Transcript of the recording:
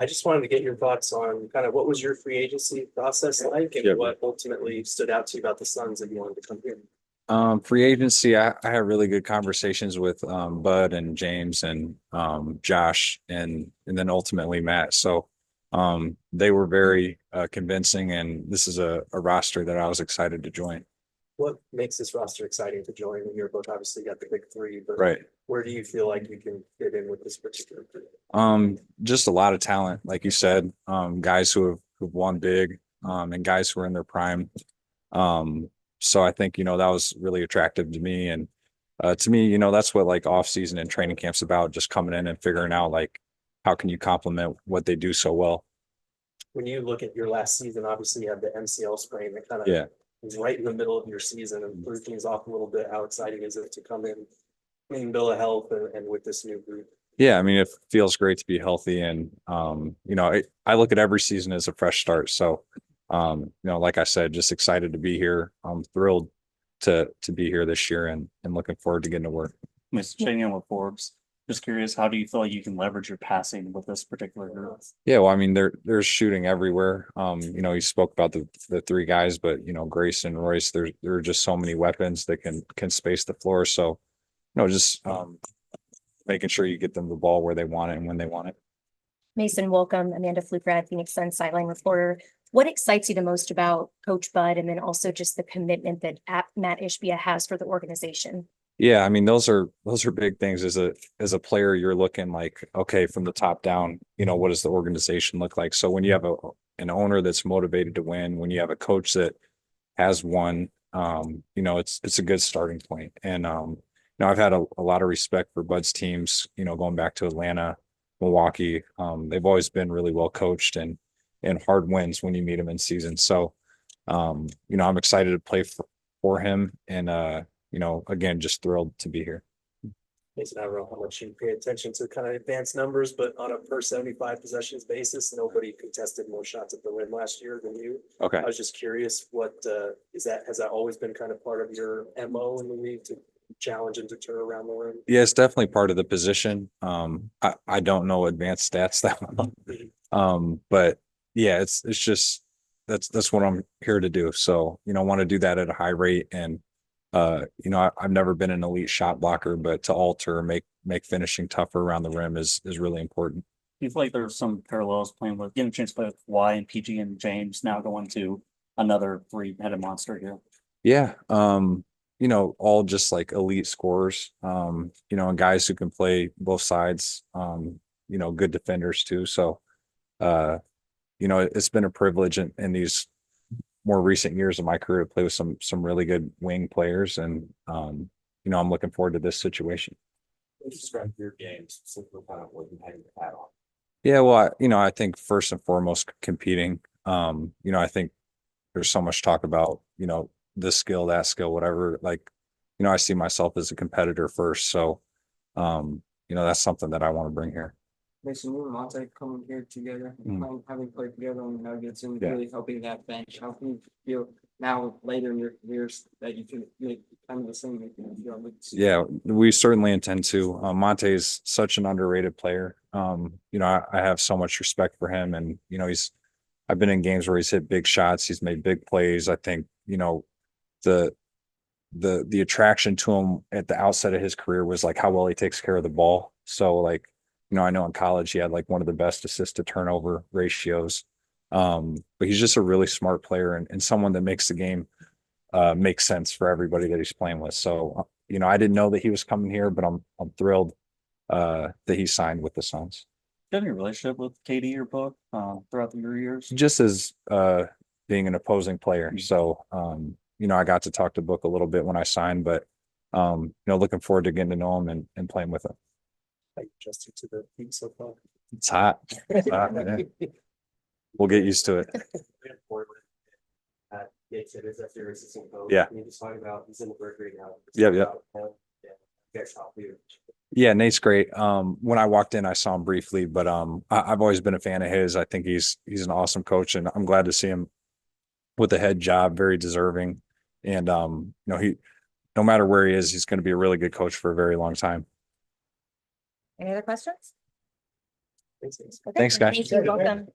I just wanted to get your thoughts on kind of what was your free agency process like and what ultimately stood out to you about the Suns that you wanted to come here. Free agency, I had really good conversations with Bud and James and Josh and then ultimately Matt. So they were very convincing, and this is a roster that I was excited to join. What makes this roster exciting to join? You're both obviously got the big three, but Right. where do you feel like you can fit in with this particular group? Just a lot of talent, like you said, guys who've won big, and guys who are in their prime. So I think, that was really attractive to me. And to me, that's what like off season and training camp's about, just coming in and figuring out like how can you complement what they do so well. When you look at your last season, obviously you have the MCL sprain that kind of was right in the middle of your season and threw things off a little bit. How exciting is it to come in bill of health and with this new group? Yeah, I mean, it feels great to be healthy, and I look at every season as a fresh start. So, like I said, just excited to be here. I'm thrilled to be here this year, and looking forward to getting to work. Mr. Chenian with Forbes. Just curious, how do you feel like you can leverage your passing with this particular group? Yeah, well, I mean, there's shooting everywhere. You spoke about the three guys, but Grace and Royce, there are just so many weapons that can space the floor. So, just making sure you get them the ball where they want it and when they want it. Mason, welcome. Amanda Fluker, Phoenix Sun sideline reporter. What excites you the most about Coach Bud, and then also just the commitment that Mat Ishbia has for the organization? Yeah, I mean, those are big things. As a player, you're looking like, okay, from the top down, what does the organization look like? So when you have an owner that's motivated to win, when you have a coach that has won, it's a good starting point. And I've had a lot of respect for Bud's teams, going back to Atlanta, Milwaukee. They've always been really well coached and hard wins when you meet them in season. So, I'm excited to play for him, and again, just thrilled to be here. Mason, I don't know how much you pay attention to kind of advanced numbers, but on a per 75 possessions basis, nobody contested more shots at the rim last year than you. Okay. I was just curious, what has that always been kind of part of your MO in the league to challenge and deter around the rim? Yeah, it's definitely part of the position. I don't know advanced stats that well. But yeah, it's just that's what I'm here to do. So, want to do that at a high rate. And I've never been an elite shot blocker, but to alter, make finishing tougher around the rim is really important. Do you feel like there's some parallels getting a chance to play with Y and PG and James, now going to another three-headed monster here? Yeah. All just like elite scorers, and guys who can play both sides, good defenders too. So, it's been a privilege in these more recent years of my career to play with some really good wing players. And, I'm looking forward to this situation. Describe your games, simply kind of what you had your hat on. Yeah, well, I think first and foremost competing. I think there's so much talk about, this skill, that skill, whatever. Like, I see myself as a competitor first. So, that's something that I want to bring here. Mason, you and Monte coming here together, having played together on the Nuggets and really helping that bench. How can you feel now later in your careers that you can make kind of the same? Yeah, we certainly intend to. Monte is such an underrated player. I have so much respect for him, and I've been in games where he's hit big shots, he's made big plays. I think the attraction to him at the outset of his career was like how well he takes care of the ball. So like, I know in college he had like one of the best assist to turnover ratios. But he's just a really smart player and someone that makes the game make sense for everybody that he's playing with. So, I didn't know that he was coming here, but I'm thrilled that he signed with the Suns. Do you have any relationship with KD or Book throughout your years? Just as being an opposing player. So, I got to talk to Book a little bit when I signed, but looking forward to getting to know him and playing with him. Like adjusted to the heat so far. It's hot. Yeah. We'll get used to it. Yeah. Can you just talk about he's in the Mercury now? Yeah. Yeah, Nate's great. When I walked in, I saw him briefly, but I've always been a fan of his. I think he's an awesome coach, and I'm glad to see him with a head job, very deserving. And he, no matter where he is, he's going to be a really good coach for a very long time. Any other questions? Thanks, guys. Thank you. Welcome.